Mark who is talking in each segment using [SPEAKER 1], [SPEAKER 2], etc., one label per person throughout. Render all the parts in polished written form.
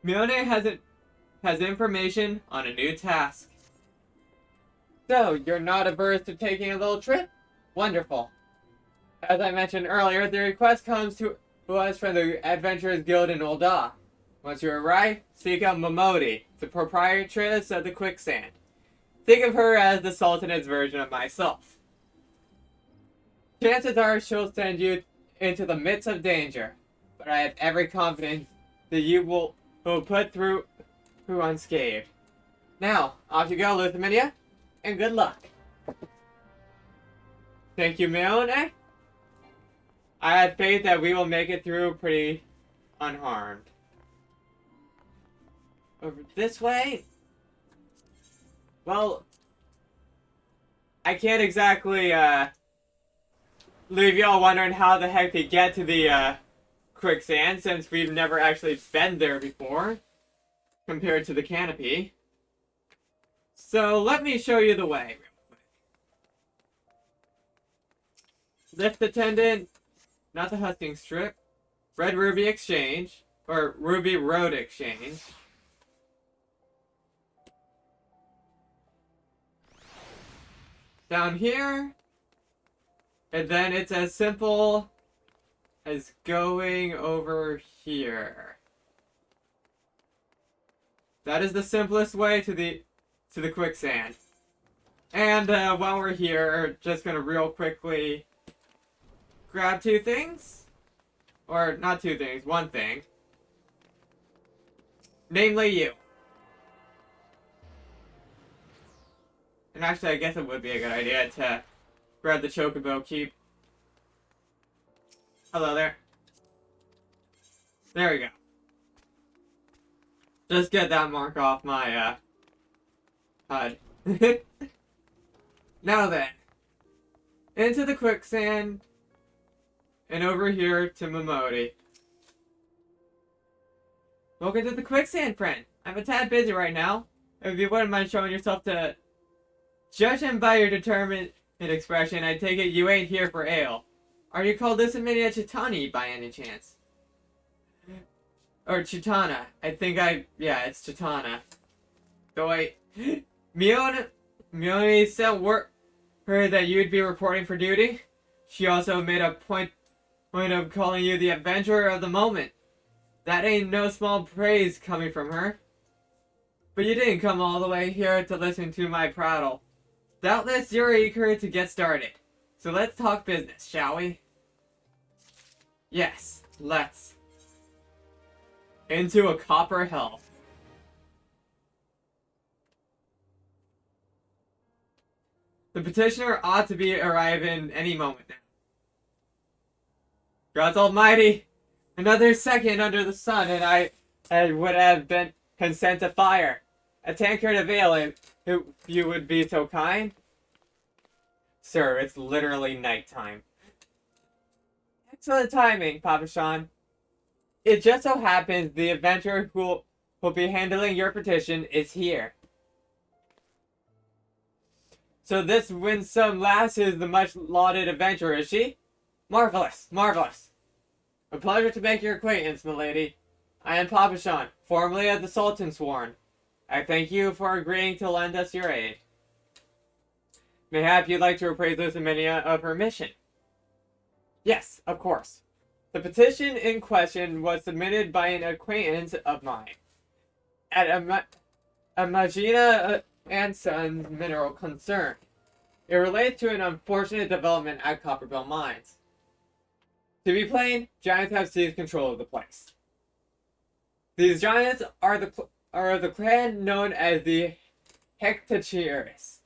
[SPEAKER 1] Mione has information on a new task. So, you're not averse to taking a little trip? Wonderful. As I mentioned earlier, the request comes to us from the Adventurers Guild in Ul'dah. Once you arrive, seek out Momodi, the proprietress of the Quicksand. Think of her as the Sultan's version of myself. Chances are she'll send you into the midst of danger, but I have every confidence that you will put through unscathed. Now, off you go, Lusaminia, and good luck. Thank you, Mione. I have faith that we will make it through pretty unharmed. Over this way? Well, I can't exactly, leave y'all wondering how the heck to get to the, quicksand, since we've never actually been there before, compared to the canopy. So, let me show you the way, real quick. Lift attendant, not the husking strip, Red Ruby Exchange, or Ruby Road Exchange. Down here, and then it's as simple as going over here. That is the simplest way to the quicksand. And while we're here, just gonna real quickly grab two things, or not two things, one thing. Namely you. And actually, I guess it would be a good idea to grab the Chocobo Keep. Hello there. There we go. Just get that mark off my, HUD. Now then. Into the quicksand. And over here to Momodi. Welcome to the quicksand, friend. I'm a tad busy right now. If you wouldn't mind showing yourself to... Judging by your determined expression, I take it you ain't here for ale. Are you called Lusaminia Chitani by any chance? Or Chitana. Yeah, it's Chitana. So wait. Mione sent word her that you'd be reporting for duty. She also made a point of calling you the adventurer of the moment. That ain't no small praise coming from her. But you didn't come all the way here to listen to my prattle. Doubtless you're eager to get started. So let's talk business, shall we? Yes, let's. Into a copper hell. The petitioner ought to be arriving any moment now. God's almighty! Another second under the sun and I would have been consent to fire. A tankard of ale, if you would be so kind. Sir, it's literally nighttime. Excellent timing, Papa Sean. It just so happens the adventurer who will be handling your petition is here. So this winsome lass is the much-lauded adventurer, is she? Marvelous, marvelous. A pleasure to make your acquaintance, milady. I am Papa Sean, formerly of the Sultan Sworn. I thank you for agreeing to lend us your aid. Mayhap you'd like to appraise Lusaminia of her mission? Yes, of course. The petition in question was submitted by an acquaintance of mine at Magina and Sons Mineral Concern. It relates to an unfortunate development at Copperbill Mines. To be plain, giants have seized control of the place. These giants are the clan known as the Hectacheris.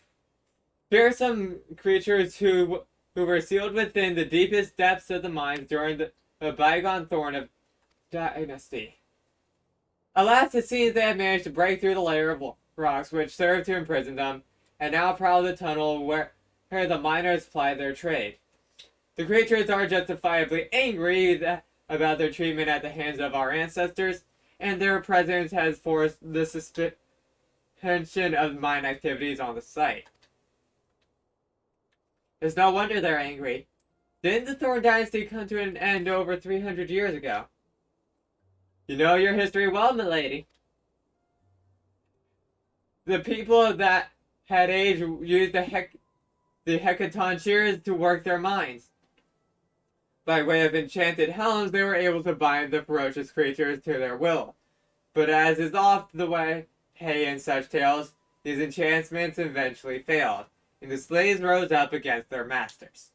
[SPEAKER 1] Fearsome creatures who were sealed within the deepest depths of the mines during the bygone Thorn of Dynasty. Alas, it seems they have managed to break through the layer of rocks which served to imprison them, and now prowl the tunnel where the miners ply their trade. The creatures are justifiably angry about their treatment at the hands of our ancestors, and their presence has forced the suspension of mine activities on the site. It's no wonder they're angry. Didn't the Thorn Dynasty come to an end over 300 years ago? You know your history well, milady. The people that had age used the hecaton shears to work their minds. By way of enchanted helms, they were able to bind the ferocious creatures to their will. But as is oft the way in such tales, these enchantments eventually failed, and the slaves rose up against their masters.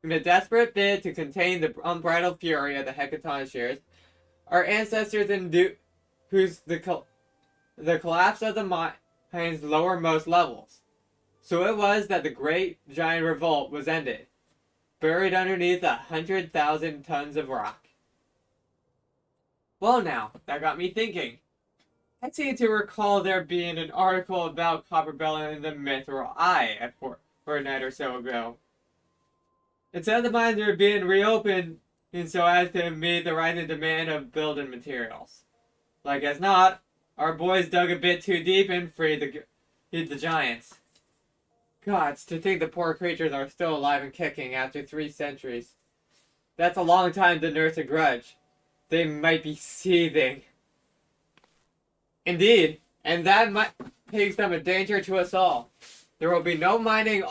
[SPEAKER 1] In a desperate bid to contain the unbridled fury of the hecaton shears, our ancestors whose the collapse of the mine's lowermost levels. So it was that the great giant revolt was ended, buried underneath 100,000 tons of rock. Well now, that got me thinking. I seem to recall there being an article about Copperbell in the Mithril Eye a fortnight or so ago. It said the mines were being reopened and so as to meet the rising demand of building materials. Like as not, our boys dug a bit too deep and freed the giants. Gods, to think the poor creatures are still alive and kicking after 3 centuries. That's a long time to nurse a grudge. They might be seething. Indeed, and that makes them a danger to us all. There will be no mining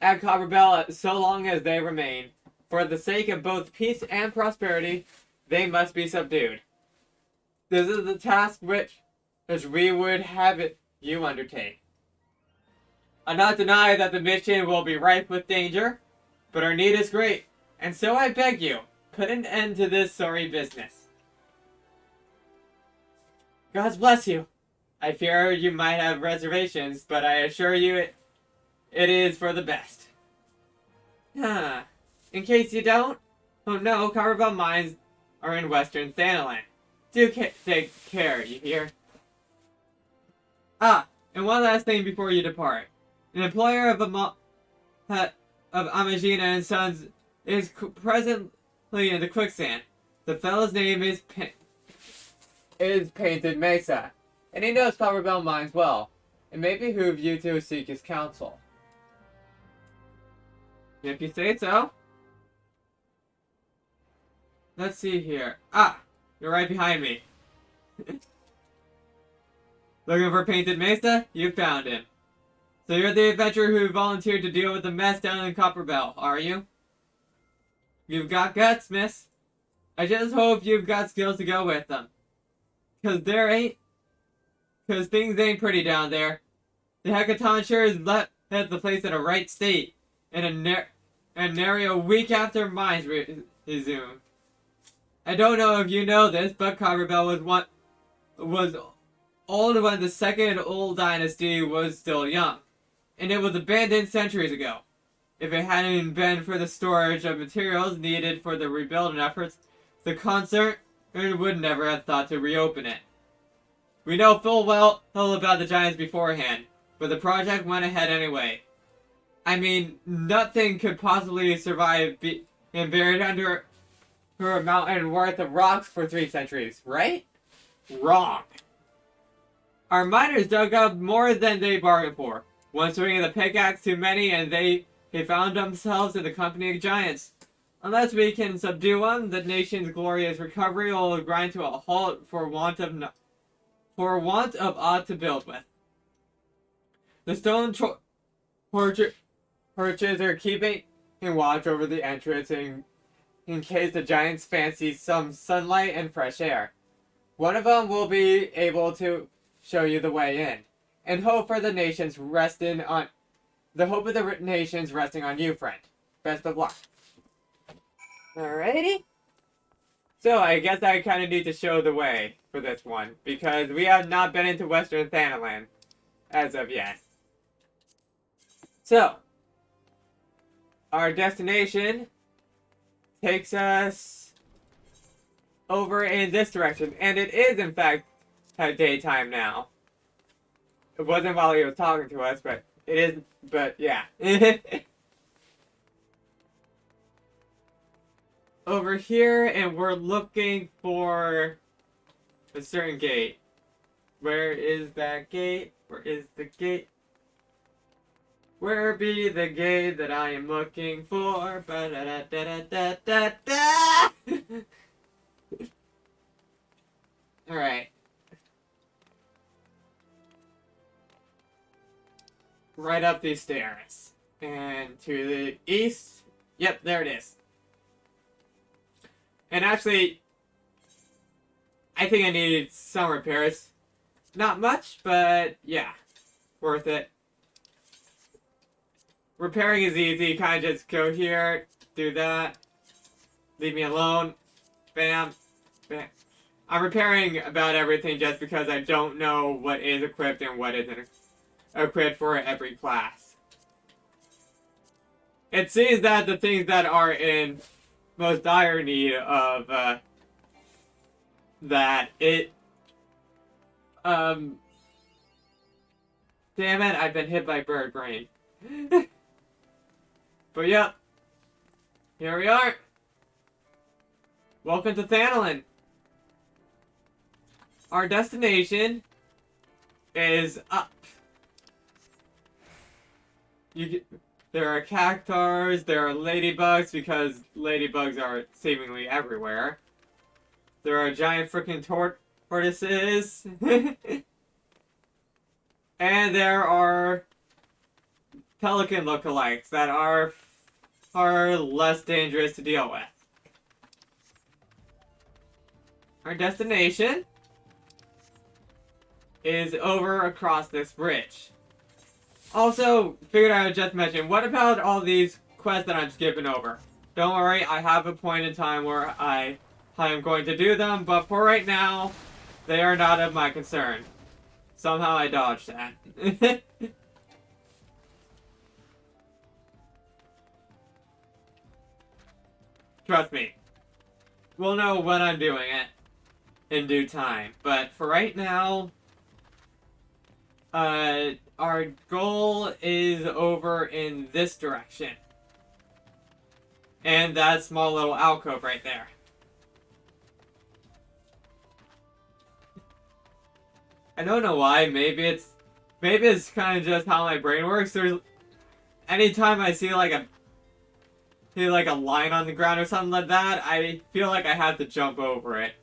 [SPEAKER 1] at Copperbell so long as they remain. For the sake of both peace and prosperity, they must be subdued. This is the task which we would have you undertake. I'll not deny that the mission will be rife with danger, but our need is great, and so I beg you, put an end to this sorry business. God bless you. I fear you might have reservations, but I assure you it is for the best. In case you don't, oh no, Copperbell mines are in western Thanalan. Do take care, you hear? And one last thing before you depart. An employer of Amagina and Sons is presently in the quicksand. The fellow's name is Painted Mesa, and he knows Copperbell mines well. It may behoove you to seek his counsel. If you say so. Let's see here. You're right behind me. Looking for Painted Mesa? You found him. So you're the adventurer who volunteered to deal with the mess down in Copperbell, are you? You've got guts, miss. I just hope you've got skills to go with them. Cause things ain't pretty down there. The Hecaton sure has left the place in a right state, and nary a week after mines resumed. I don't know if you know this, but Copperbell was old when the second old dynasty was still young, and it was abandoned centuries ago. If it hadn't been for the storage of materials needed for the rebuilding efforts, the concern would never have thought to reopen it. We know full well about the giants beforehand, but the project went ahead anyway. I mean, nothing could possibly survive being buried under a mountain worth of rocks for 3 centuries, right? Wrong. Our miners dug up more than they bargained for. One swing of the pickaxe too many, and they found themselves in the company of giants. Unless we can subdue them, the nation's glorious recovery will grind to a halt for want of aught to build with. The stone torches are keeping watch over the entrance in case the giants fancy some sunlight and fresh air. One of them will be able to show you the way in, and hope of the nations resting on you, friend. Best of luck. Alrighty. So I guess I kind of need to show the way for this one, because we have not been into Western Thanalan as of yet. So, our destination takes us over in this direction, and it is in fact at daytime now. It wasn't while he was talking to us, but it is, but yeah. Over here, and we're looking for a certain gate. Where is that gate? Where is the gate? Where be the gate that I am looking for? Ba-da-da-da-da-da-da-da! Alright. Right up these stairs. And to the east. Yep, there it is. And actually, I think I need some repairs. Not much, but yeah. Worth it. Repairing is easy. Kind of just go here, do that. Leave me alone. Bam. Bam. I'm repairing about everything just because I don't know what is equipped and what isn't equipped for every class. It seems that the things that are in most dire need of damn it, I've been hit by bird brain. But yep. Here we are. Welcome to Thanolin. Our destination is up. There are cactars, there are ladybugs, because ladybugs are seemingly everywhere. There are giant freaking tortoises. And there are pelican lookalikes that are less dangerous to deal with. Our destination is over across this bridge. Also, figured I would just mention, what about all these quests that I'm skipping over? Don't worry, I have a point in time where I am going to do them, but for right now, they are not of my concern. Somehow I dodged that. Trust me. We'll know when I'm doing it in due time. But for right now, our goal is over in this direction. And that small little alcove right there. I don't know why. Maybe it's kind of just how my brain works. Anytime I see like a line on the ground or something like that, I feel like I have to jump over it.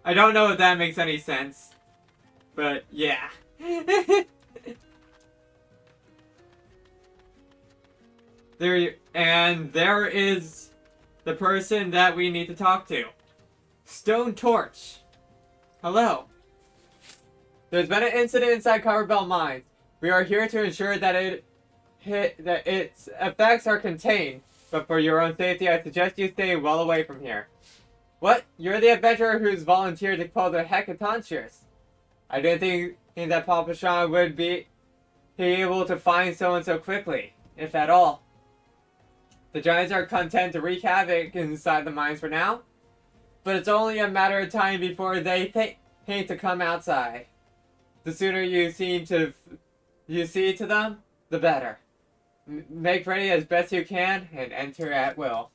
[SPEAKER 1] I don't know if that makes any sense, but yeah. There is the person that we need to talk to. Stone Torch. Hello. There's been an incident inside Copperbell Mines. We are here to ensure that its effects are contained, but for your own safety, I suggest you stay well away from here. What? You're the adventurer who's volunteered to quell the Hecatonsures. I didn't think that Papa Sean would be able to find someone so quickly, if at all. The giants are content to wreak havoc inside the mines for now, but it's only a matter of time before they think to come outside. The sooner you see to them, the better. Make ready as best you can and enter at will.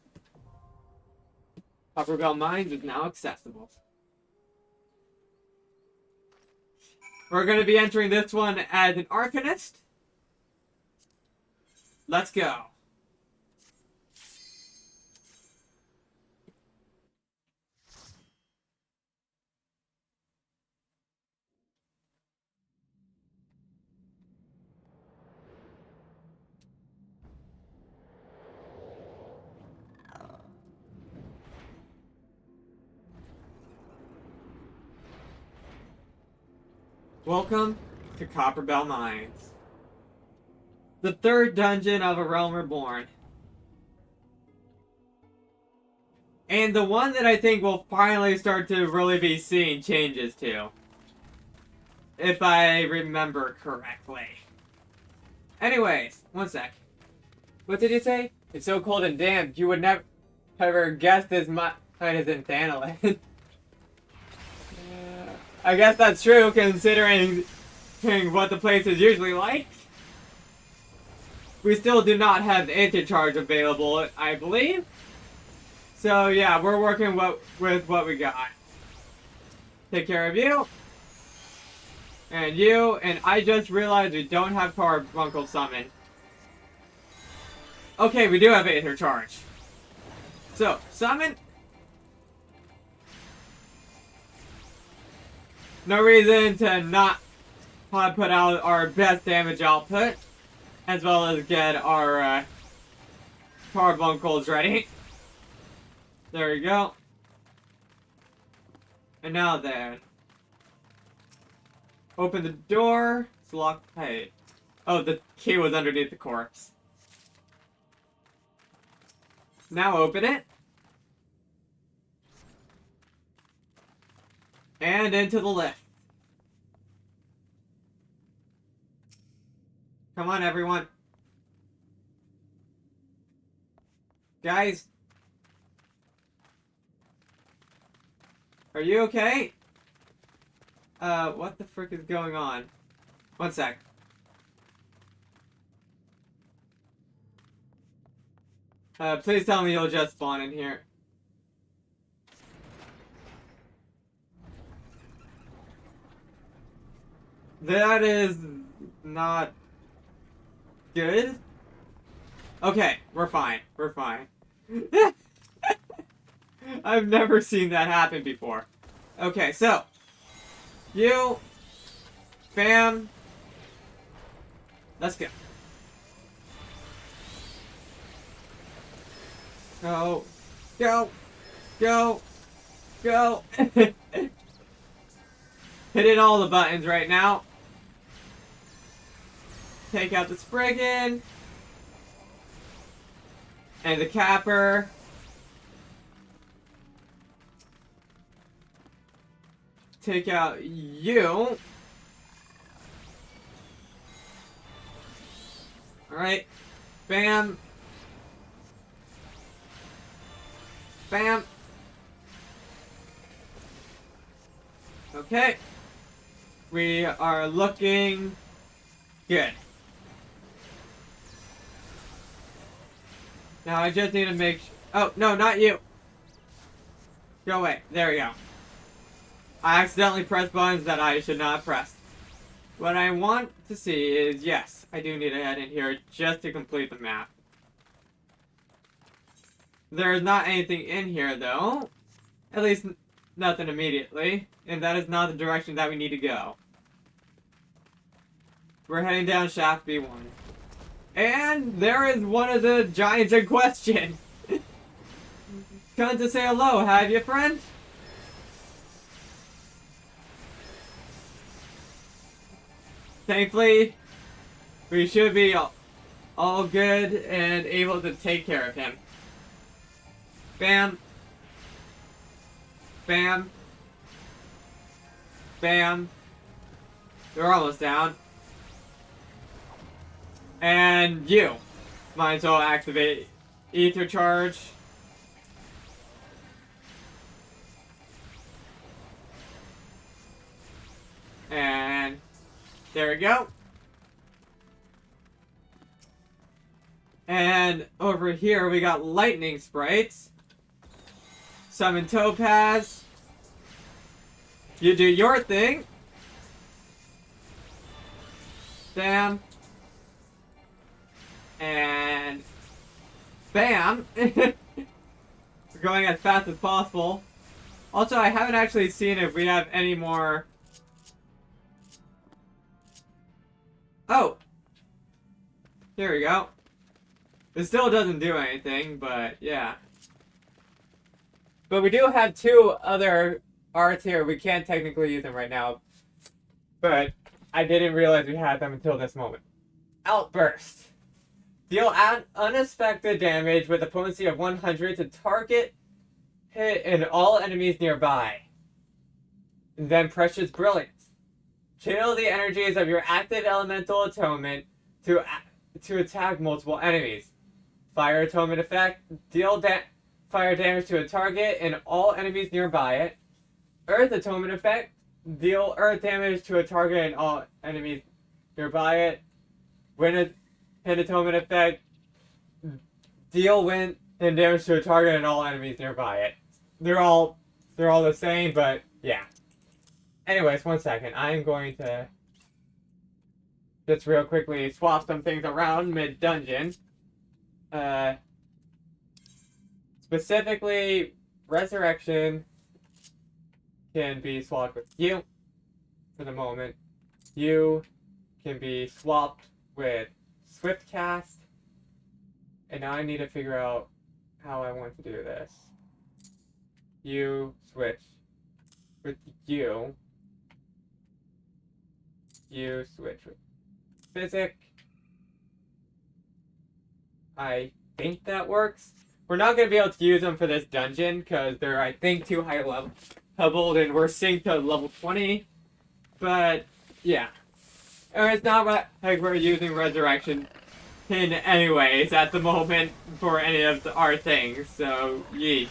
[SPEAKER 1] Copperbell Mines is now accessible. We're going to be entering this one as an Arcanist. Let's go. Welcome to Copperbell Mines. The third dungeon of A Realm Reborn. And the one that I think we'll finally start to really be seeing changes to. If I remember correctly. Anyways, one sec. What did you say? It's so cold and damp, you would never ever guess this mine is in Thanolin. I guess that's true, considering what the place is usually like. We still do not have anti-charge available, I believe. So yeah, we're working with what we got. Take care of you. And you, and I just realized we don't have Carbuncle Summon. Okay, we do have Aether Charge. So, summon. No reason to not put out our best damage output, as well as get our carbuncles ready. There we go. And now then, open the door. It's locked. Hey, oh, the key was underneath the corpse. Now open it. And into the lift. Come on, everyone. Guys. Are you okay? What the frick is going on? One sec. Please tell me you'll just spawn in here. That is not good. Okay, we're fine. We're fine. I've never seen that happen before. Okay, so you, bam. Let's go. Go, go, go, go. Hitting all the buttons right now. Take out the Spriggan. And the Capper. Take out you. Alright. Bam. Bam. Okay. We are looking good. Now I just need to make oh, no, not you. Go away. There we go. I accidentally pressed buttons that I should not have pressed. What I want to see is, yes, I do need to head in here just to complete the map. There's not anything in here, though. At least, nothing immediately. And that is not the direction that we need to go. We're heading down shaft B1. And there is one of the giants in question. Come to say hello, have you, friend? Thankfully, we should be all good and able to take care of him. Bam. Bam. Bam. They're almost down. And you. Might as well activate Ether Charge. And there we go. And over here we got lightning sprites. Summon Topaz. You do your thing. Bam. And bam. We're going as fast as possible. Also, I haven't actually seen if we have any more. Oh. Here we go. It still doesn't do anything, but yeah. But we do have two other arts here. We can't technically use them right now. But I didn't realize we had them until this moment. Outburst. Deal unexpected damage with a potency of 100 to target, hit, and all enemies nearby. And then Precious Brilliance. Channel the energies of your active elemental atonement to attack multiple enemies. Fire atonement effect. Deal fire damage to a target and all enemies nearby it. Earth atonement effect. Deal earth damage to a target and all enemies nearby it. Wind atonement effect. Deal wind and damage to a target and all enemies nearby it. They're all the same, but yeah. Anyways, one second. I'm going to just real quickly swap some things around mid-dungeon. Specifically, Resurrection can be swapped with you. for the moment. You can be swapped with Swift Cast. And now I need to figure out how I want to do this. You switch with you. You switch with Physic. I think that works. We're not going to be able to use them for this dungeon because they're, I think, too high leveled and we're synced to level 20. But, yeah. And it's not like we're using Resurrection Pin anyways at the moment for any of our things, so yeet.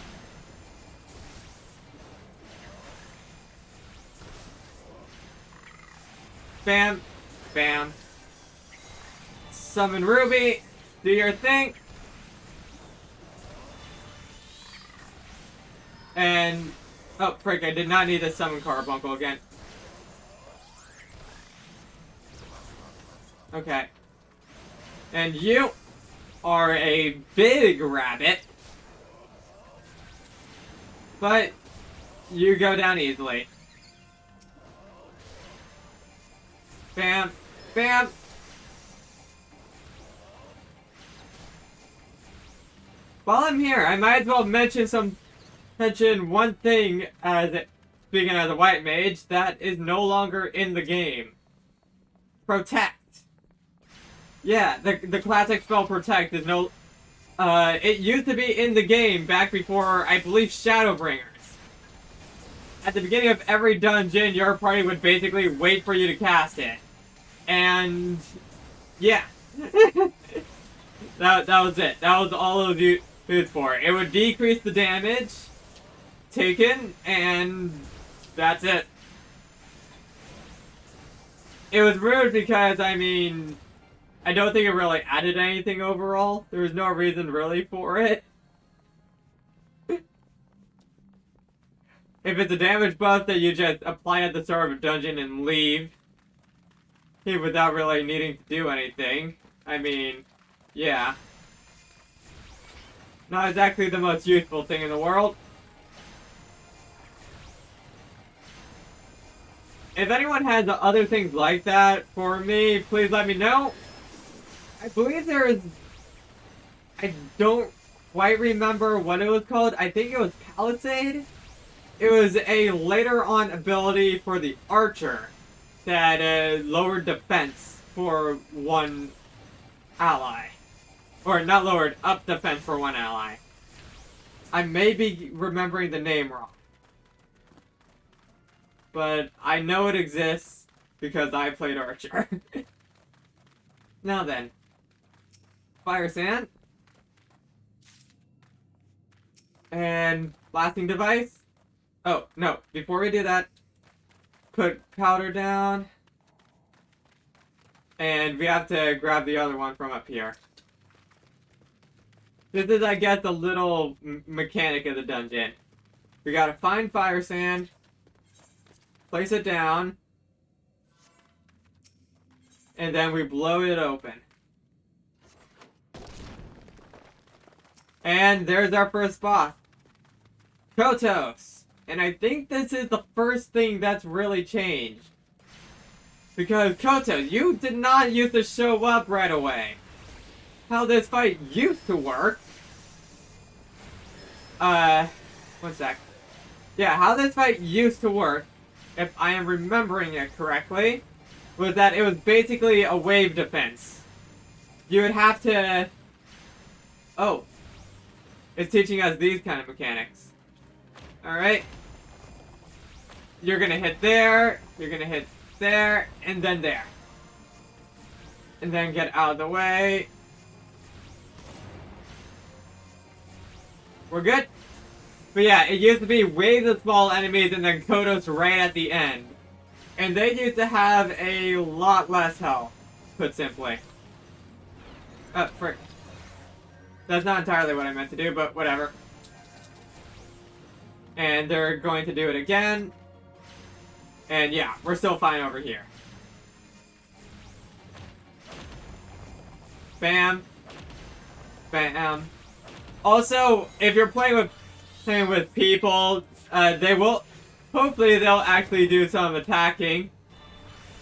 [SPEAKER 1] Bam. Bam. Summon Ruby. Do your thing. And... oh, frick, I did not need to summon Carbuncle again. Okay. And you are a big rabbit. But you go down easily. Bam. Bam. While I'm here, I might as well mention one thing as speaking as a white mage that is no longer in the game. Protect. Yeah, the classic spell Protect is no... it used to be in the game back before, I believe, Shadowbringers. At the beginning of every dungeon, your party would basically wait for you to cast it. And... yeah. that was it. That was all it was used for. It would decrease the damage taken, and that's it. It was rude because, I mean... I don't think it really added anything overall. There was no reason really for it. If it's a damage buff that you just apply at the start of a dungeon and leave without really needing to do anything, I mean, yeah. Not exactly the most useful thing in the world. If anyone has other things like that for me, please let me know. I believe there is... I don't quite remember what it was called. I think it was Palisade. It was a later on ability for the archer that lowered defense for one ally. Or not lowered, up defense for one ally. I may be remembering the name wrong. But I know it exists because I played archer. Now then. Fire Sand. And blasting device. Oh, no. Before we do that, put powder down. And we have to grab the other one from up here. This is, I guess, the little mechanic of the dungeon. We gotta find Fire Sand. Place it down. And then we blow it open. And there's our first boss. Kotos. And I think this is the first thing that's really changed. Because Kotos, you did not used to show up right away. How this fight used to work. One sec. Yeah, how this fight used to work, if I am remembering it correctly, was that it was basically a wave defense. You would have to... oh. It's teaching us these kind of mechanics. Alright. You're gonna hit there, you're gonna hit there, and then there. And then get out of the way. We're good? But yeah, it used to be waves of small enemies and then Kodos right at the end. And they used to have a lot less health, put simply. Frick. That's not entirely what I meant to do, but whatever. And they're going to do it again. And yeah, we're still fine over here. Bam. Bam. Also, if you're playing with people, they will... hopefully they'll actually do some attacking.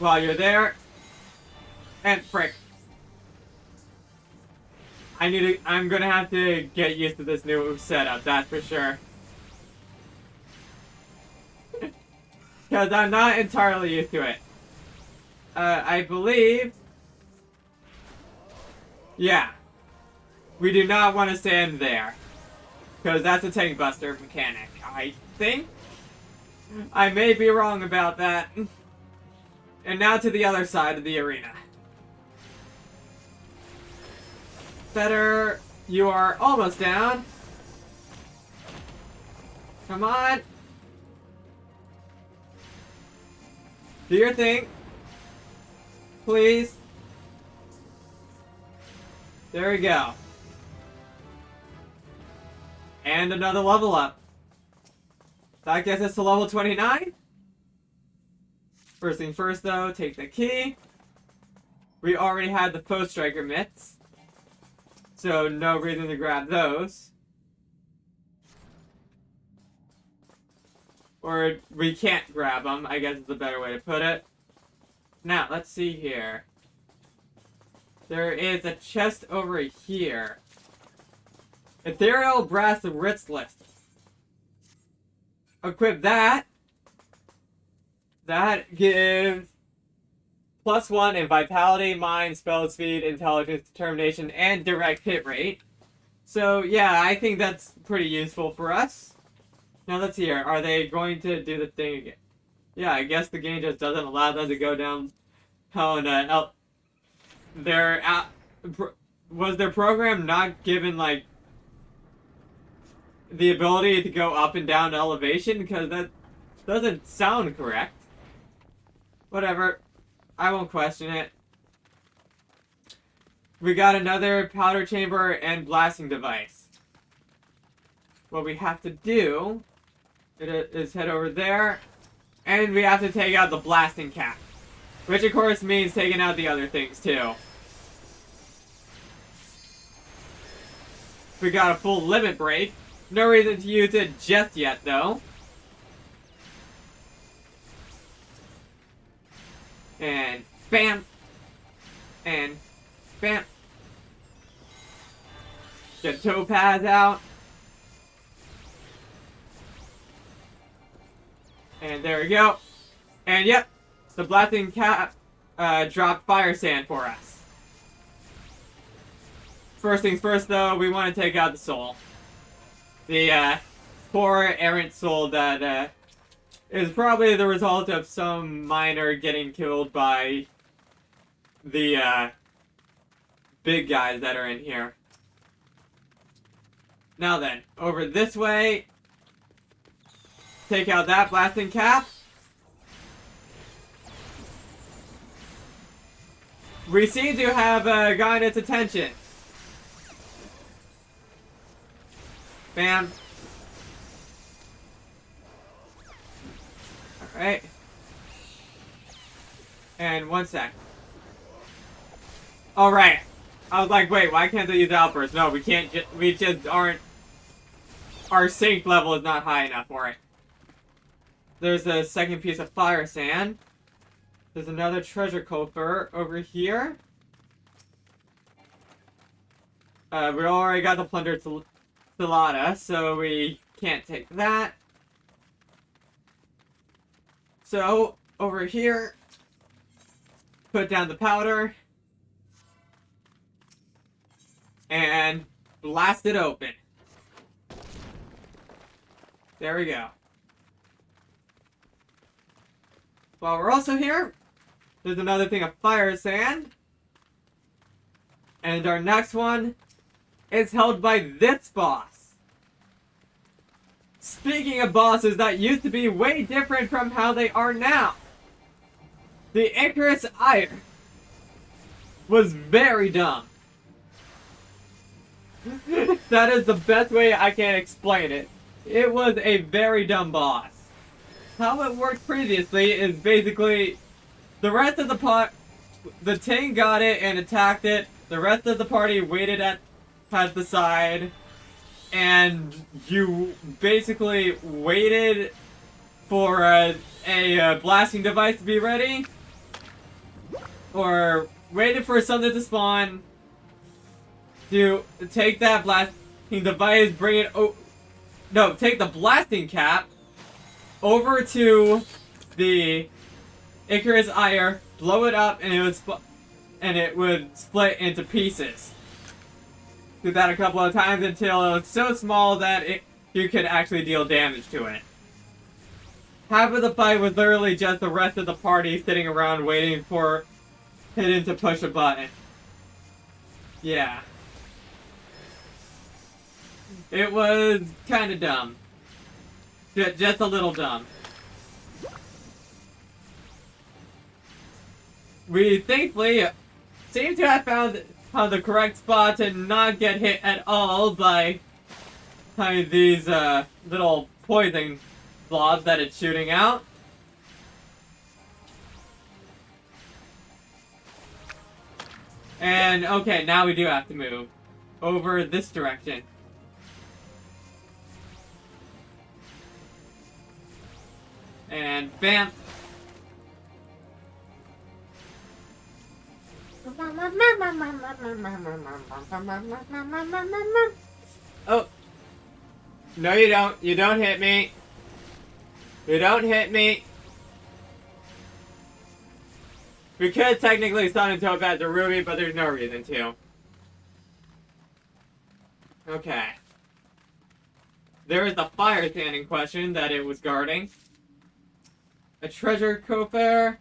[SPEAKER 1] while you're there. And frick. I'm gonna have to get used to this new setup, that's for sure. Because I'm not entirely used to it. I believe... Yeah. We do not want to stand there. Because that's a tank buster mechanic, I think. I may be wrong about that. And now to the other side of the arena. Better. You are almost down. Come on. Do your thing. Please. There we go. And another level up. That gets us to level 29. First thing first though, take the key. We already had the foe striker mitts. So no reason to grab those. Or we can't grab them, I guess is the better way to put it. Now, let's see here. There is a chest over here. Ethereal Brass Wrist List. Equip that. That gives +1 in Vitality, Mind, Spell Speed, Intelligence, Determination, and Direct Hit Rate. So, yeah, I think that's pretty useful for us. Now, let's see here. Are they going to do the thing again? Yeah, I guess the game just doesn't allow them to go down. Oh, no. Was their program not given, like, the ability to go up and down elevation? Because that doesn't sound correct. Whatever. I won't question it. We got another powder chamber and blasting device. What we have to do is head over there, and we have to take out the blasting cap. Which of course means taking out the other things too. We got a full limit break. No reason to use it just yet though. And bam! And bam! Get Topaz out. And there we go. And yep, the blasting cap dropped fire sand for us. First things first though, we want to take out the soul. The poor errant soul that is probably the result of some miner getting killed by the big guys that are in here. Now then, over this way. Take out that blasting cap. We seem to have gotten its attention. Bam. Alright. And one sec. Alright. I was like, wait, why can't they use outburst? No, we can't we just aren't. Our sync level is not high enough for it. There's a second piece of fire sand. There's another treasure coffer over here. We already got the plundered Salada, so we can't take that. So, over here, put down the powder. And blast it open. There we go. While we're also here, there's another thing of fire sand. And our next one is held by this boss. Speaking of bosses that used to be way different from how they are now. The Icarus Ire was very dumb. That is the best way I can explain it. It was a very dumb boss. How it worked previously is basically the rest of the team got it and attacked it. The rest of the party waited at the side, and you basically waited for a blasting device to be ready, or waited for something to spawn, to take that blasting device, bring it. Oh, no, take the blasting cap over to the Icarus Ire, blow it up, and it would split into pieces. Do that a couple of times until it was so small that you could actually deal damage to it. Half of the fight was literally just the rest of the party sitting around waiting for Hidden to push a button. Yeah. It was kind of dumb. Just a little dumb. We thankfully seem to have found the correct spot to not get hit at all by these little poison blobs that it's shooting out. And okay, now we do have to move over this direction. And bam. Oh. No, you don't. You don't hit me. You don't hit me. We could technically summon Topaz or Ruby, but there's no reason to. Okay. There is the fire stand in question that it was guarding. A treasure coffer.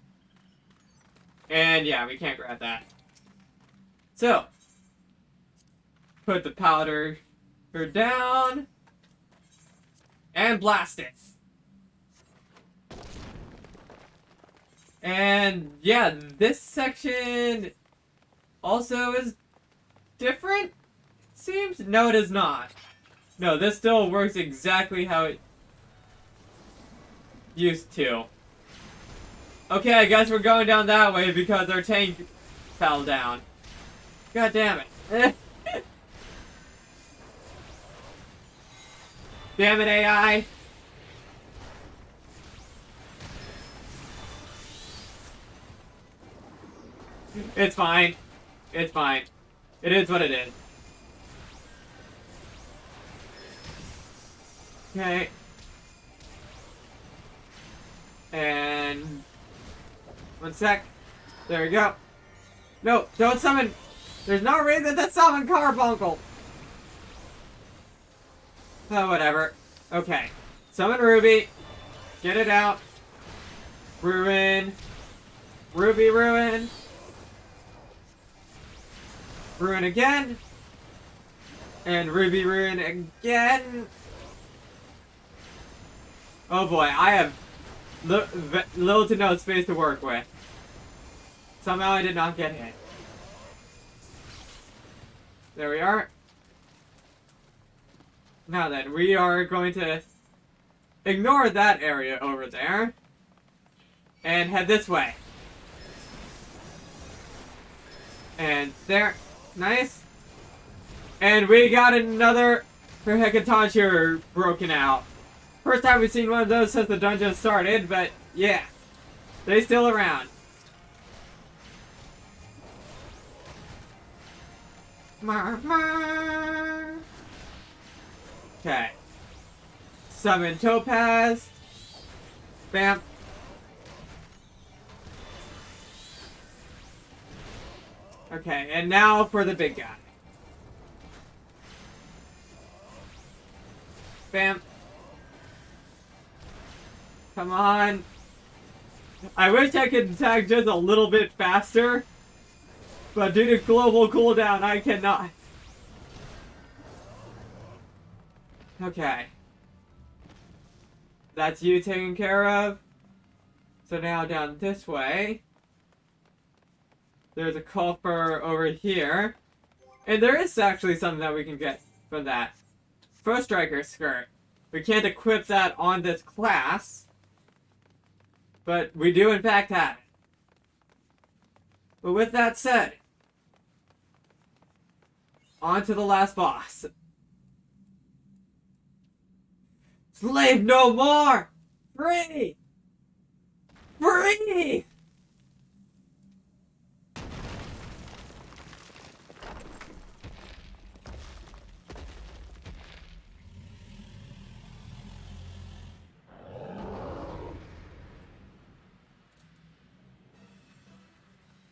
[SPEAKER 1] And yeah, we can't grab that. So, put the powder down. And blast it. And yeah, this section also is different, seems? No, it is not. No, this still works exactly how it used to. Okay, I guess we're going down that way because our tank fell down. God damn it. Damn it, AI. It's fine. It's fine. It is what it is. Okay. And... one sec. There we go. No, don't summon... There's no reason to summon Carbuncle! Oh, whatever. Okay. Summon Ruby. Get it out. Ruin. Ruby ruin. Ruin again. And Ruby ruin again. Oh boy, I have little to no space to work with. Somehow I did not get hit. There we are. Now then, we are going to ignore that area over there and head this way. And there. Nice. And we got another Hecatoncheir broken out. First time we've seen one of those since the dungeon started, but yeah. They still around. Okay. Summon Topaz. Bam. Okay, and now for the big guy. Bam. Come on. I wish I could attack just a little bit faster, but due to global cooldown, I cannot. Okay. That's you taken care of. So now down this way. There's a coffer over here. And there is actually something that we can get from that. First Striker Skirt. We can't equip that on this class. But we do in fact have it. But with that said, on to the last boss. Slave no more! Free! Free!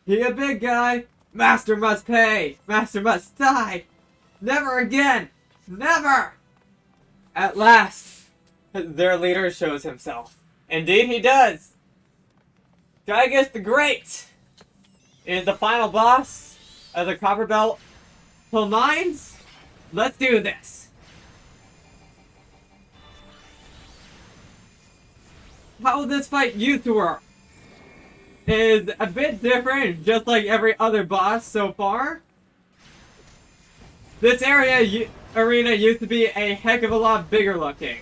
[SPEAKER 1] He a big guy. Master must pay. Master must die. Never again. Never. At last, their leader shows himself. Indeed he does. Gygus the Great is the final boss of the Copper Belt Hill Mines. Let's do this. How this fight used to work is a bit different, just like every other boss so far. This arena used to be a heck of a lot bigger looking.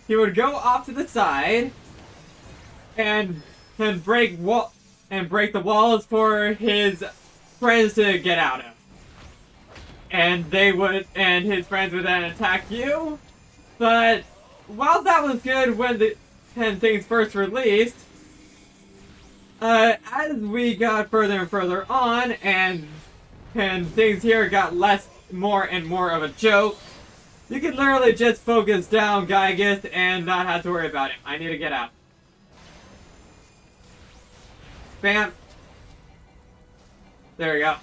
[SPEAKER 1] He would go off to the side and break the walls for his friends to get out of. And his friends would then attack you. But while that was good when things first released, as we got further and further on, and things here got more and more of a joke, you could literally just focus down Gygus and not have to worry about him. I need to get out. Bam. There we go.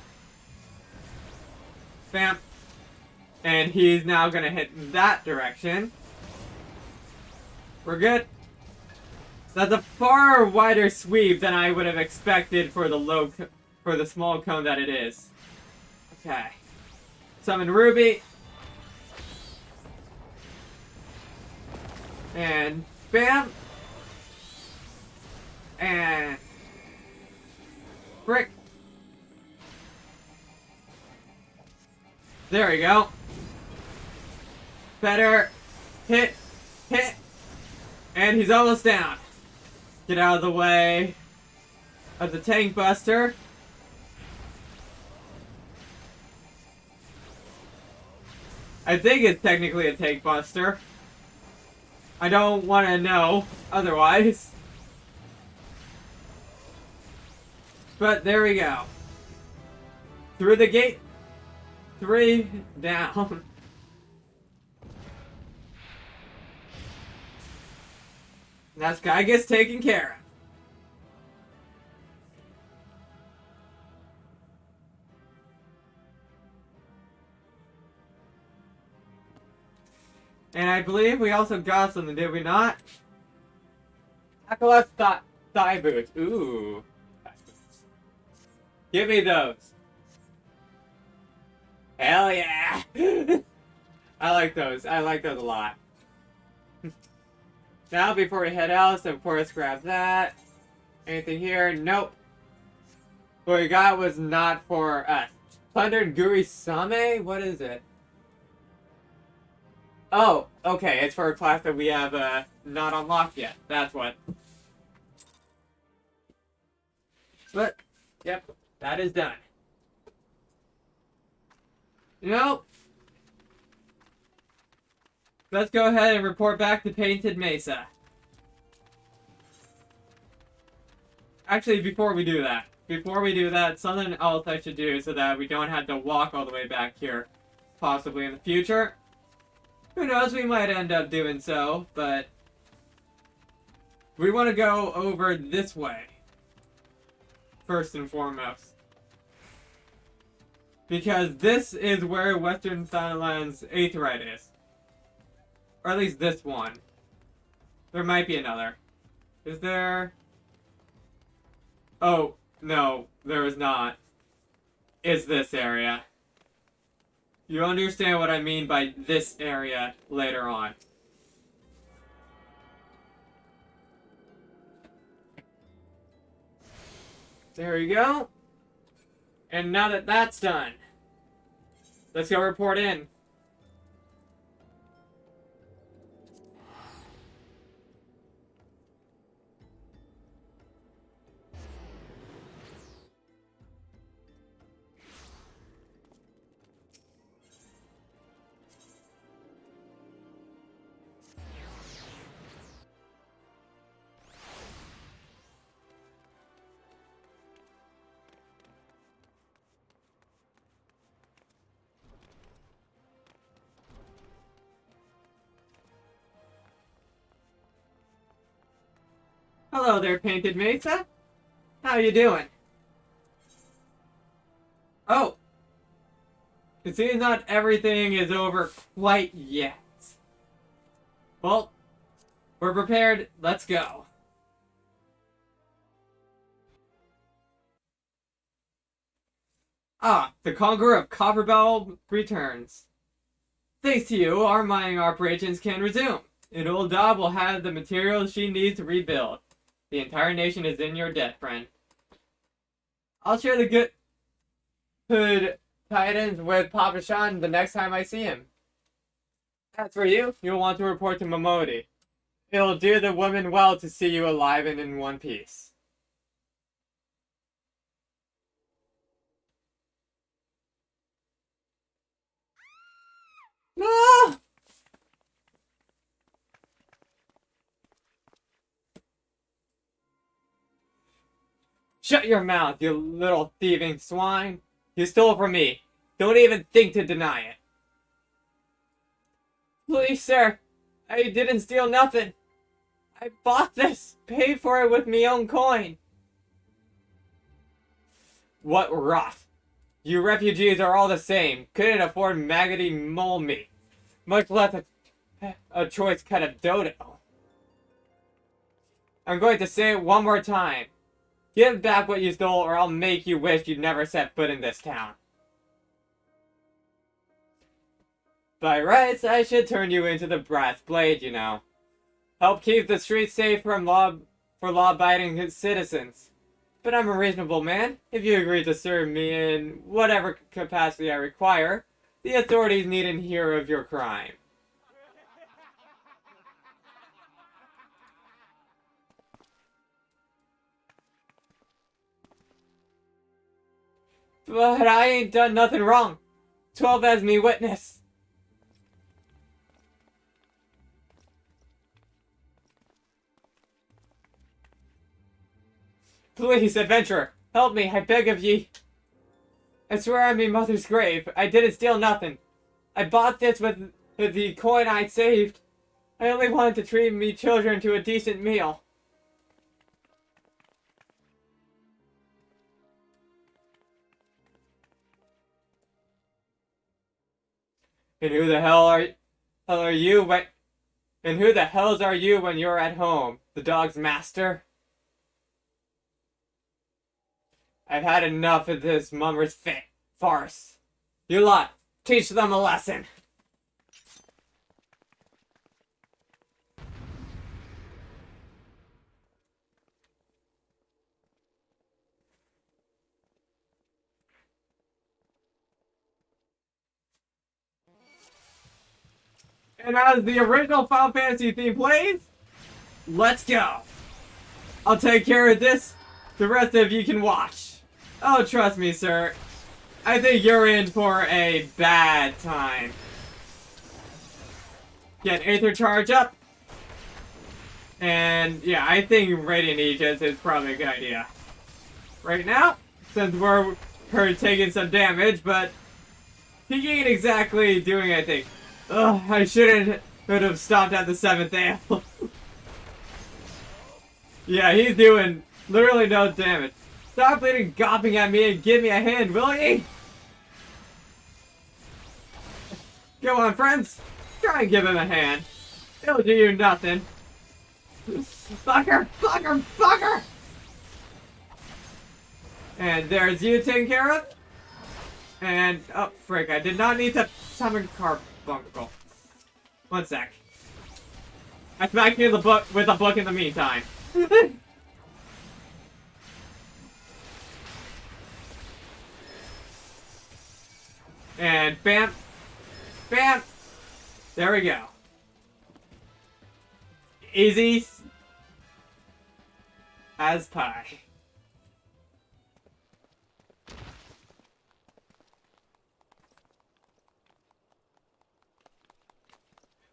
[SPEAKER 1] Bam. And he's now gonna hit that direction. We're good. That's a far wider sweep than I would have expected for the small cone that it is. Okay. Summon Ruby. And bam. And frick. There we go. Better. Hit. Hit. And he's almost down. Get out of the way of the tank buster. I think it's technically a tank buster. I don't want to know otherwise. But there we go. Through the gate. 3 down. That guy gets taken care of. And I believe we also got something, did we not? Acolyte's thigh boots. Ooh. Give me those. Hell yeah! I like those. I like those a lot. Now, before we head out, so of course grab that. Anything here? Nope. What we got was not for us. Plundered Gurisame? What is it? Oh, okay. It's for a class that we have not unlocked yet. That's what. But, yep. That is done. Nope. Let's go ahead and report back to Painted Mesa. Actually, before we do that, something else I should do so that we don't have to walk all the way back here. Possibly in the future. Who knows, we might end up doing so, but we want to go over this way. First and foremost. Because this is where Western Thailand's Aetheryte is. Or at least this one. There might be another. Is there? Oh, no, there is not. It's this area. You understand what I mean by this area later on. There you go. And now that that's done, let's go report in. Hello there, Painted Mesa. How you doing? Oh! It seems not everything is over quite yet. Well, we're prepared. Let's go. Ah, the Conqueror of Copperbell returns. Thanks to you, our mining operations can resume. And old Dob will have the materials she needs to rebuild. The entire nation is in your debt, friend. I'll share the good tidings with Papa Shan the next time I see him. As for you, you'll want to report to Momodi. It'll do the woman well to see you alive and in one piece. No! Shut your mouth, you little thieving swine. You stole from me. Don't even think to deny it. Please, sir. I didn't steal nothing. I bought this. Paid for it with me own coin. What rot. You refugees are all the same. Couldn't afford maggoty mole meat. Much less a choice cut of dodo. I'm going to say it one more time. Give back what you stole or I'll make you wish you'd never set foot in this town. By rights, I should turn you into the brass blade, you know. Help keep the streets safe for law-abiding citizens. But I'm a reasonable man. If you agree to serve me in whatever capacity I require, the authorities needn't hear of your crime. But I ain't done nothing wrong. 12 as me witness. Please, adventurer, help me, I beg of ye. I swear on me mother's grave, I didn't steal nothing. I bought this with the coin I saved. I only wanted to treat me children to a decent meal. And who the hell are you when... And who the hells are you when you're at home? The dog's master? I've had enough of this mummer's farce. You lot, teach them a lesson. And as the original Final Fantasy theme plays, let's go. I'll take care of this. The rest of you can watch. Oh, trust me, sir. I think you're in for a bad time. Get Aether Charge up. And yeah, I think Radiant Aegis is probably a good idea. Right now, since we're taking some damage, but he ain't exactly doing anything. Ugh, I shouldn't have stopped at the 7th ale. Yeah, he's doing literally no damage. Stop bleeding, gopping at me and give me a hand, will ye? Come on, friends. Try and give him a hand. It'll do you nothing. Fucker! Fucker! Fucker! And there's you taken care of. And, oh, frick, I did not need to summon Carbuncle. One sec. I smacked you in the book with a book in the meantime. And bam! Bam! There we go. Easy as pie.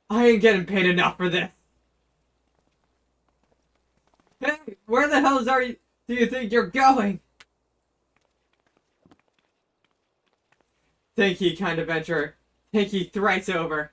[SPEAKER 1] I ain't getting paid enough for this. Hey, where the hell do you think you're going? Thank ye, kind adventurer. Thank ye thrice over.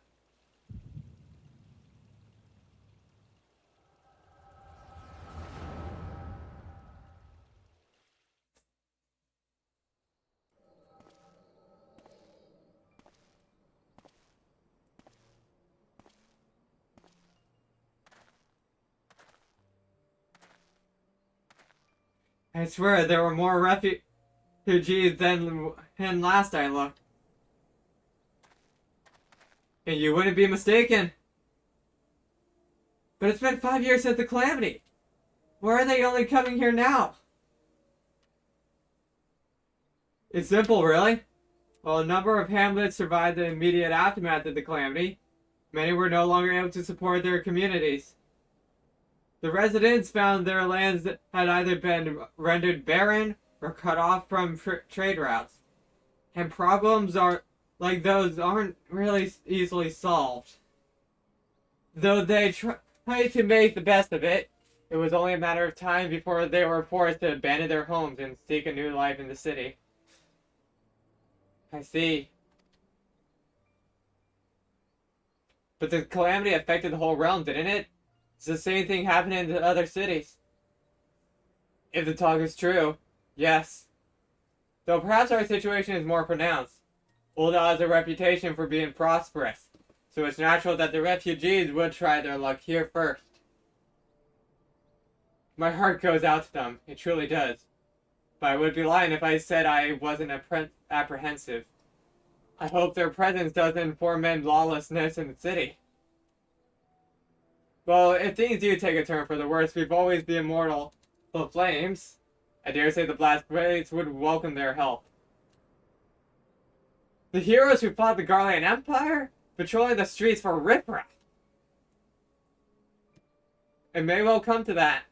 [SPEAKER 1] I swear there were more refugees than last I looked. And you wouldn't be mistaken. But it's been 5 years since the calamity. Why are they only coming here now? It's simple, really. While a number of hamlets survived the immediate aftermath of the calamity, many were no longer able to support their communities. The residents found their lands had either been rendered barren or cut off from trade routes. And problems like those aren't really easily solved. Though they tried to make the best of it, it was only a matter of time before they were forced to abandon their homes and seek a new life in the city. I see. But the calamity affected the whole realm, didn't it? It's the same thing happening in other cities. If the talk is true, yes. Though perhaps our situation is more pronounced. Ul'dah has a reputation for being prosperous, so it's natural that the refugees would try their luck here first. My heart goes out to them, it truly does. But I would be lying if I said I wasn't apprehensive. I hope their presence doesn't foment lawlessness in the city. Well, if things do take a turn for the worse, we've always the immortal flames. I dare say the blast blades would welcome their help. The heroes who fought the Garlean Empire? Patrolling the streets for riffraff. It may well come to that.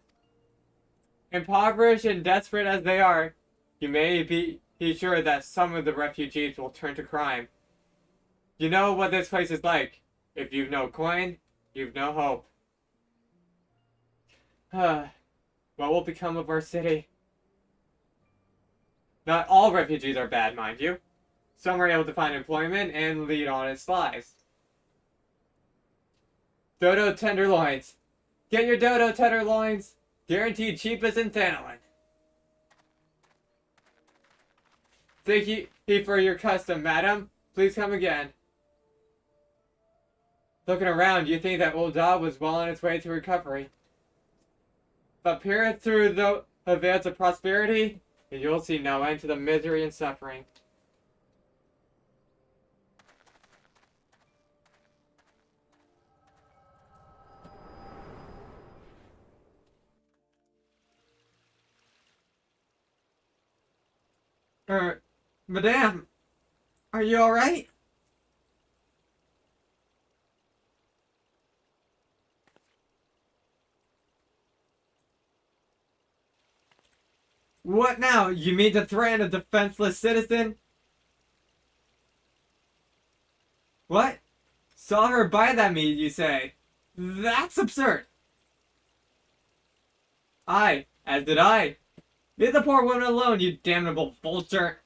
[SPEAKER 1] Impoverished and desperate as they are, you may be sure that some of the refugees will turn to crime. You know what this place is like. If you've no coin, you've no hope. What will become of our city? Not all refugees are bad, mind you. Some are able to find employment and lead honest lives. Dodo tenderloins. Get your dodo tenderloins. Guaranteed cheapest in Thanalan. Thank you for your custom, madam. Please come again. Looking around, you think that Ul'dah was well on its way to recovery. But peer through the veils of prosperity, and you'll see no end to the misery and suffering. Madame, are you alright? What now? You mean to threaten a defenseless citizen? What? Saw her buy that meat, you say? That's absurd! Aye, as did I. Leave the poor woman alone, you damnable vulture!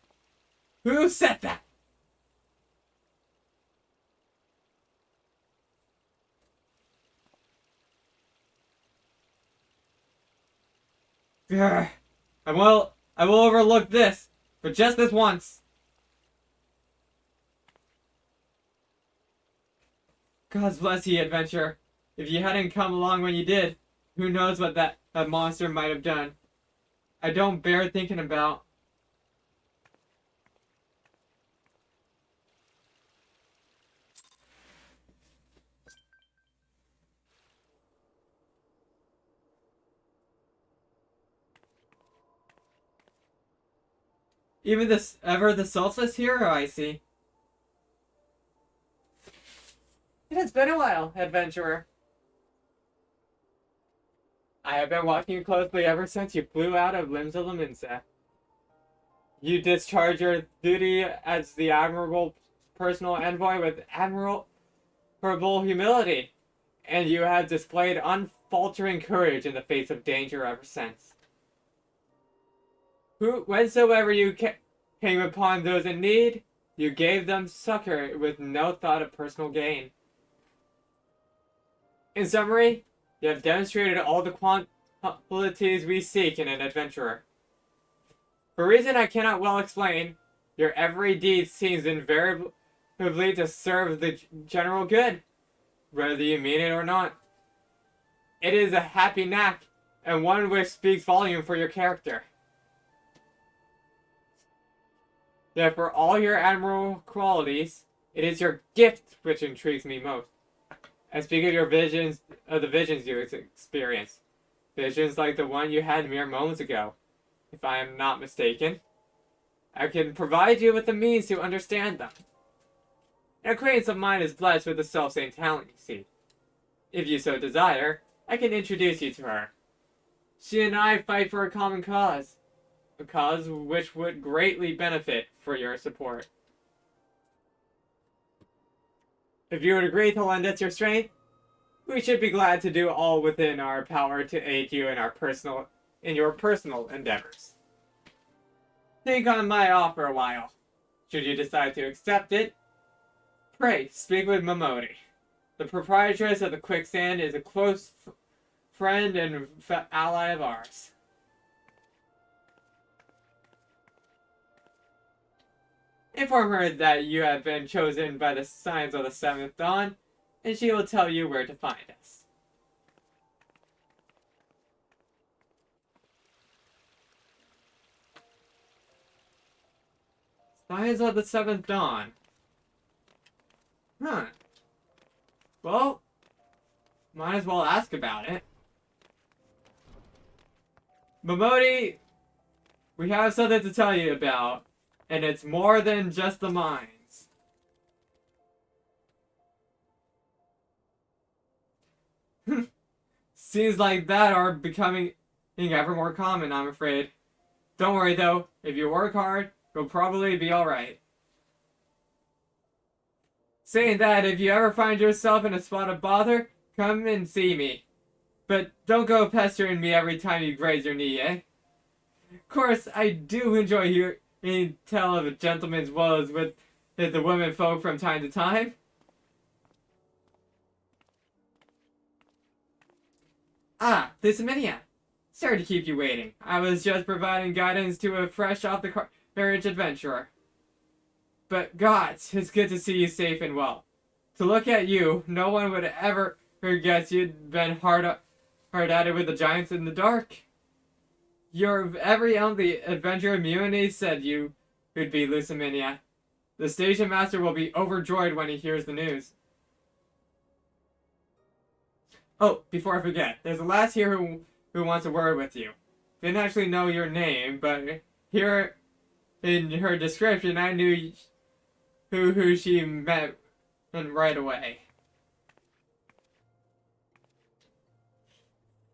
[SPEAKER 1] Who said that? Grr. I will overlook this, but just this once. God bless you, adventurer. If you hadn't come along when you did, who knows what that monster might have done. I don't bear thinking about. Even this ever the selfless hero, I see. It has been a while, adventurer. I have been watching you closely ever since you flew out of Lusaminia. You discharge your duty as the admirable personal envoy with admirable humility, and you have displayed unfaltering courage in the face of danger ever since. Whensoever you came upon those in need, you gave them succor with no thought of personal gain. In summary, you have demonstrated all the qualities we seek in an adventurer. For a reason I cannot well explain, your every deed seems invariably to serve the general good, whether you mean it or not. It is a happy knack, and one which speaks volume for your character. Yet for all your admirable qualities, it is your gift which intrigues me most. I speak of your visions, of the visions you experience. Visions like the one you had mere moments ago, if I am not mistaken. I can provide you with the means to understand them. An acquaintance of mine is blessed with the self-same talent, you see. If you so desire, I can introduce you to her. She and I fight for a common cause. A cause which would greatly benefit for your support. If you would agree to lend us your strength, we should be glad to do all within our power to aid you in your personal endeavors. Think on my offer a while. Should you decide to accept it, pray speak with Momodi. The proprietress of the Quicksand is a close friend and ally of ours. Inform her that you have been chosen by the signs of the seventh dawn, and she will tell you where to find us. Signs of the seventh dawn. Huh. Well, might as well ask about it. Momodi, we have something to tell you about, and it's more than just the mines. Scenes like that are becoming ever more common, I'm afraid. Don't worry though, if you work hard, you'll probably be alright. Saying that, if you ever find yourself in a spot of bother, come and see me. But don't go pestering me every time you graze your knee, eh? Of course, I do enjoy hearing tell of a gentleman's woes with the women folk from time to time. Ah, Lusaminia. Sorry to keep you waiting. I was just providing guidance to a fresh off the carriage adventurer. But gods, it's good to see you safe and well. To look at you, no one would ever guess you'd been hard at it with the giants in the dark. Your every on the adventure immunity said you would be Lusaminia. The station master will be overjoyed when he hears the news. Oh, before I forget, there's a lass here who wants a word with you. Didn't actually know your name, but here in her description, I knew who she met right away.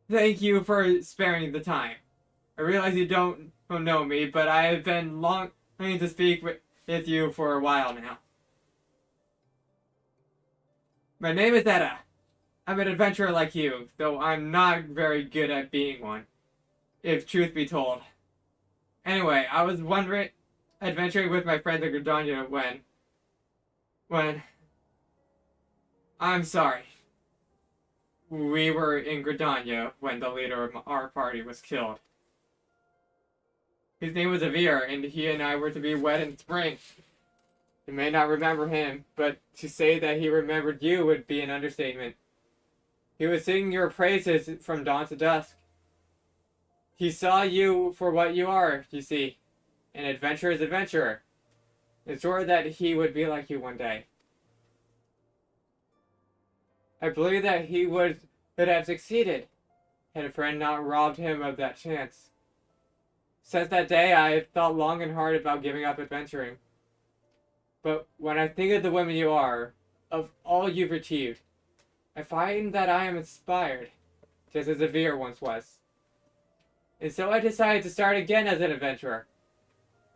[SPEAKER 1] Thank you for sparing the time. I realize you don't know me, but I have been longing to speak with you for a while now. My name is Etta. I'm an adventurer like you, though I'm not very good at being one, if truth be told. Anyway, I was adventuring with my friends in Gridania when... I'm sorry. We were in Gridania when the leader of our party was killed. His name was Avir, and he and I were to be wed in spring. You may not remember him, but to say that he remembered you would be an understatement. He was singing your praises from dawn to dusk. He saw you for what you are, you see. An adventurer's adventurer. It's sure that he would be like you one day. I believe that he would have succeeded, had a friend not robbed him of that chance. Since that day, I have thought long and hard about giving up adventuring. But when I think of the women you are, of all you've achieved, I find that I am inspired, just as Avir once was. And so I decided to start again as an adventurer.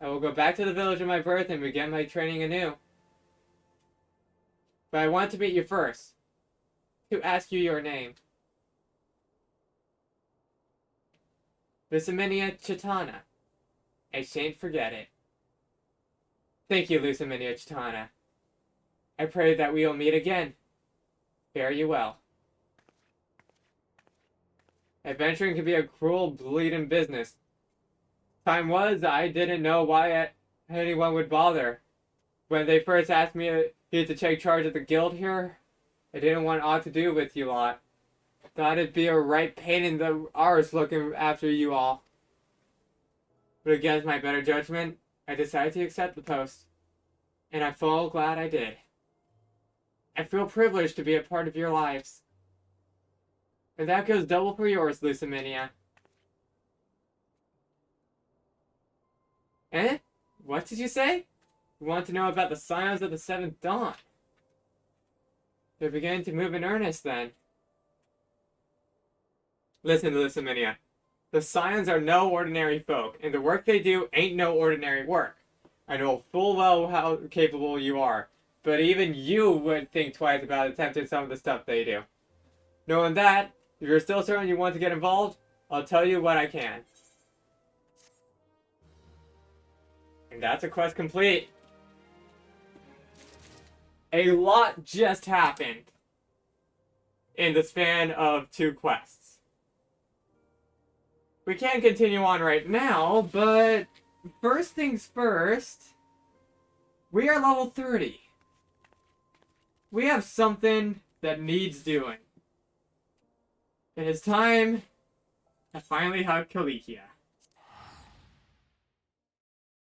[SPEAKER 1] I will go back to the village of my birth and begin my training anew. But I want to meet you first, to ask you your name. Lusaminia Chitana. I shan't forget it. Thank you, Lusaminia Chitana. I pray that we will meet again. Fare you well. Adventuring can be a cruel, bleeding business. Time was, I didn't know why anyone would bother. When they first asked me to take charge of the guild here, I didn't want aught to do with you lot. Thought it'd be a right pain in the arse looking after you all. But against my better judgment, I decided to accept the post, and I'm full glad I did. I feel privileged to be a part of your lives. And that goes double for yours, Lusaminia. Eh? What did you say? You want to know about the Scions of the Seventh Dawn? They're beginning to move in earnest, then. Listen, Lusaminia. The Scions are no ordinary folk, and the work they do ain't no ordinary work. I know full well how capable you are, but even you would think twice about attempting some of the stuff they do. Knowing that, if you're still certain you want to get involved, I'll tell you what I can. And that's a quest complete. A lot just happened in the span of 2 quests. We can continue on right now, but first things first, we are level 30. We have something that needs doing. It is time to finally hug Kalikia.